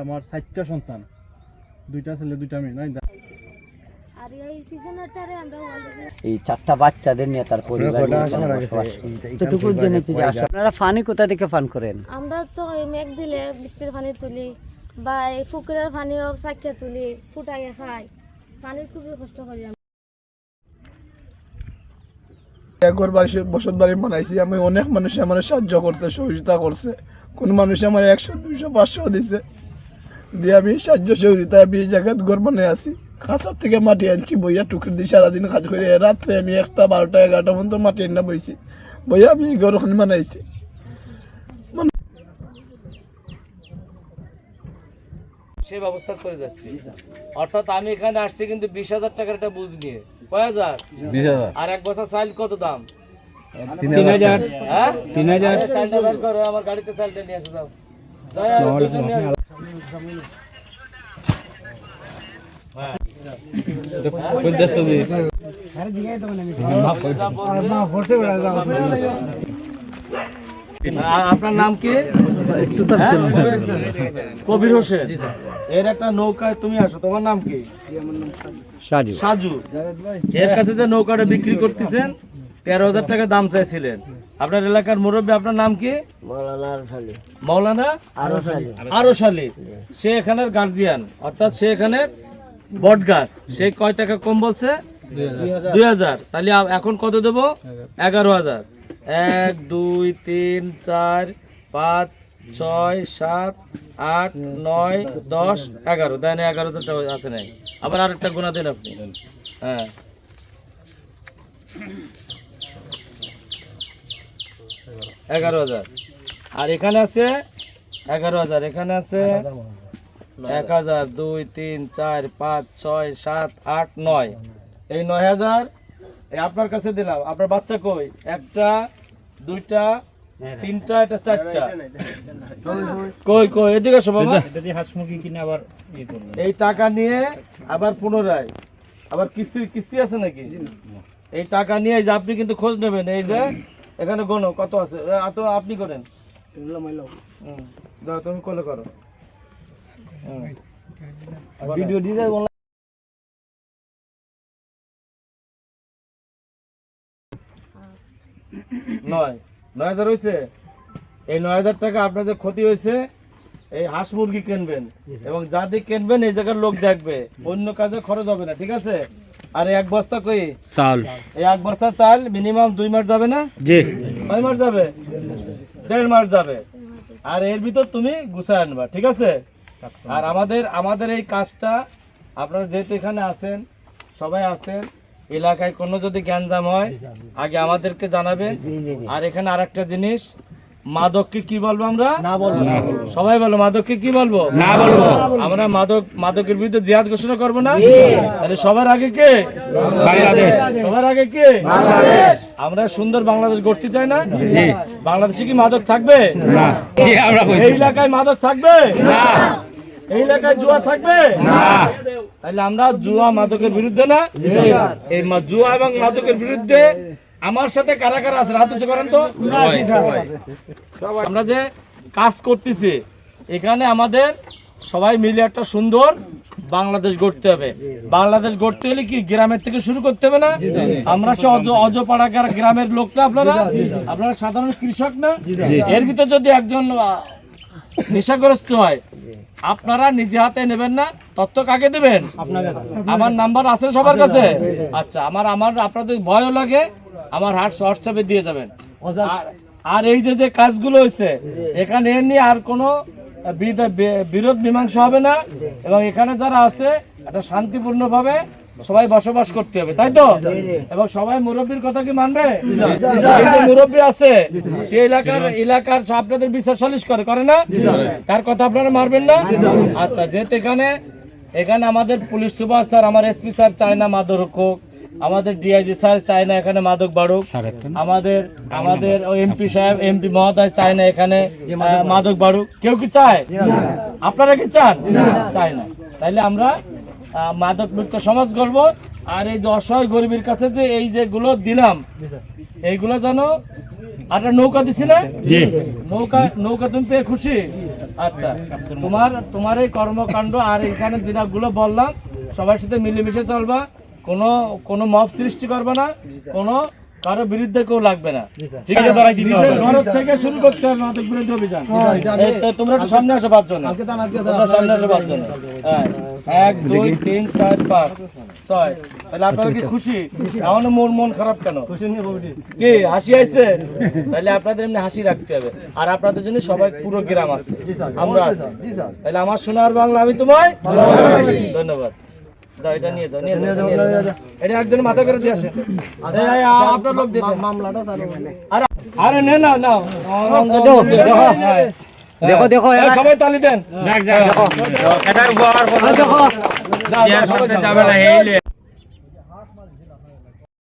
আমার 4টা সন্তান, 2টা ছেলে 2টা মেয়ে নাই। এই 4টা বাচ্চাদের নিয়ে তার পরিবার আপনারা পানি কোথা থেকে পান করেন? আমরা তো মেঘ দিলে বৃষ্টির পানি তুলি বা এই পুকুরের পানিও চাকিয়ে তুলি, ফুটাইয়ে খাই। পানির খুবই কষ্ট করি। একবার বসত বাড়ি বানাইছি আমি, অনেক মানুষ আমার সাহায্য করছে, সহযোগিতা করছে। কোন মানুষ আমার 100, 200, 500 দিছে, দিয়ে আমি সাহায্য সহযোগিতা আমি এই জায়গায় ঘর বানিয়ে আসি। খাঁচার থেকে মাটি আনছি বইয়া, টুকরি দিয়ে সারাদিন কাজ করে রাত্রে আমি 1টা, 12টা, 11টা পর্যন্ত মাটি এনে বইছি, বইয়া আমি ঘর ওখানে বানাইছি। সেই ব্যবস্থা করে যাচ্ছি। অর্থাৎ আমি এখানে আসছি কিন্তু 20,000 টাকার একটা বুঝ নিয়ে। কয় হাজার? 20,000। আর এক বছর চাল কত দাম? 3,000। হ্যাঁ 3,000। চালটা বের করো, আমার গাড়িতে চালটা নিয়ে আসো। যাও আপনার নাম কি? কবির হোসেন। এর একটা নৌকায় তুমি আসো, তোমার নাম কি? সাজু। এর কাছে যে নৌকাটা বিক্রি করতেছেন 13,000 টাকা দাম চাইছিলেন। আপনার এলাকার মুরব্বী, আপনার নাম কি? মৌলানা আরশ আলী। সে এখানের গার্জিয়ান, অর্থাৎ সে এখানের বট গাছ। সে কয় টাকা কম বলছে? 2,000। তাহলে এখন কত দেবো? 11,000। 1, 2, 3, 4, 5, 6, 7, 8, 9, 10, 11। দেন 11,000 টাকা আছে নাই। আবার আরেকটা গোনা দেন আপনি। হ্যাঁ 11,000। আর এখানে আছে 11,000। এখানে আছে 1,000, 2, 3, 4, 5, 6, 7, 8, 9। এই 9,000 আপনার কাছে দিলাম। আপনার বাচ্চা কই? 1টা, 2টা, 3টা, এটা 4টা। কই কই এদিকে আসো বাবা। এই টাকা নিয়ে আবার পুনরায় আবার কিস্তি আছে নাকি? এই টাকা নিয়ে এই যে আপনি কিন্তু খোঁজ নেবেন। এই যে এখানে গোনো কত আছে, তো আপনি করেন। দাও তুমি কলে করো। ভিডিও দিয়ে 9,000 হয়েছে। এই 9,000 টাকা আপনার যে ক্ষতি হয়েছে, এই হাঁস মুরগি কিনবেন এবং যা দিয়ে কিনবেন এই জায়গার লোক দেখবে, অন্য কাজে খরচ হবে না, ঠিক আছে? আর 1 বস্তা কই চাল, এই 1 বস্তা চাল মিনিমাম 2 মাস যাবে না? জি। কয় মাস যাবে? 1.5 মাস যাবে। আর এর ভিতর তুমি গুছায় আনবা, ঠিক আছে? আর আমাদের এই কাজটা আপনারা যেহেতু এখানে আছেন, সবাই আছেন, এলাকায় কোনো যদি গ্যাঞ্জাম হয় আগে আমাদেরকে জানাবেন। আর এখানে আরেকটা জিনিস, মাদককে কি বলবো আমরা? না বলবো। সবাই বলো মাদককে কি বলবো? না বলবো। আমরা মাদকের বিরুদ্ধে জিহাদ ঘোষণা করব না? তাহলে সবার আগে কে? বাংলাদেশ। সবার আগে কে? বাংলাদেশ। আমরা সুন্দর বাংলাদেশ গড়তে চাই না? জি। বাংলাদেশে কি মাদক থাকবে? না। জি, আমরা কইছি। এই এলাকায় মাদক থাকবে? না। এই এলাকায় জুয়া থাকবে? না। তাহলে আমরা জুয়া মাদকের বিরুদ্ধে না? এই জুয়া এবং মাদকের বিরুদ্ধে আমার সাথে কারা কারা আছে হাত উঁচু করেন তো। আমরা যে কাজ করতেছি এখানে আমাদের সবাই মিলে একটা সুন্দর বাংলাদেশ গড়তে হবে। বাংলাদেশ গড়তে হলে কি গ্রামের থেকে শুরু করতে হবে না? আমরা সে অজপাড়াকার গ্রামের লোক না, আপনারা সাধারণ কৃষক না? এর ভিতরে যদি একজন নেশাগ্রস্ত হয় আপনারা নিজে হাতে নেবেন না, তথ্য কাকে দেবেন? আমার নাম্বার আছে সবার কাছে। আচ্ছা, আমার আপনাদের ভয়ও লাগে, আমার হোয়াটসঅ্যাপে দিয়ে যাবেন। আর এই যে কাজগুলো হয়েছে এখানে এর নিয়ে আর কোনো বিরোধ মীমাংসা হবে না এবং এখানে যারা আছে একটা শান্তিপূর্ণ ভাবে সবাই বসবাস করতে হবে, তাই তো? এবং সবাই মুরব্বীর কথা কি মানবে? এই যে মুরব্বী আছে সেই এলাকার আপনাদের বিচার সালিশ করে না? তার কথা আপনারা মারবেন না? আচ্ছা, যেহেতু এখানে আমাদের পুলিশ সুপার স্যার, আমার এসপি স্যার চায় না মাদক হোক, আমাদের ডিআইজি স্যার চায় না এখানে মাদক বাড়ুক, আমাদের এমপি মহোদয় চায় না এখানে মাদক বাড়ুক। কেউ কি চায়? আপনারা কি চান? চায় না। তাইলে আমরা মাদক মুক্ত সমাজ গড়ব আর এই যে অসহায় গরিবের কাছে যে এই যেগুলো দিলাম এইগুলো জানো একটা নৌকা দিছি না নৌকা তুমি পেয়ে খুশি? আচ্ছা, তোমার এই কর্মকাণ্ড আর এখানে যেগুলো বললাম সবার সাথে মিলেমিশে চলবা, কোনো মব সৃষ্টি করবে না, কোনো কারো বিরুদ্ধে কেউ লাগবে না, ঠিক আছে? ঘর থেকে শুরু করতে হবে মাদক বিরোধী অভিযান। তোমরা একটু সামনে আসো 5 জন, তোমরা সামনে আসো 5 জন। 1 2 3 4 5 6। তাহলে আপনারা কি খুশি? এখন মন খারাপ কেন? কি হাসি আইছে? তাহলে আপনাদের এমনি হাসি রাখতে হবে। আর আপনাদের জন্য সবাই পুরো গ্রাম আছে, আমরা আছি। তাহলে আমার সোনার বাংলা আমি তোমায় ধন্যবাদ। দাও, এটা নিয়ে যাও, এটা একজন মাথা করে দিয়ে আসে। আপনার লোক দিতে মামলাটা আরে নে না নাও, দেখো দেখো সবাই তালি দেন। দেখো যাবে না হেইলে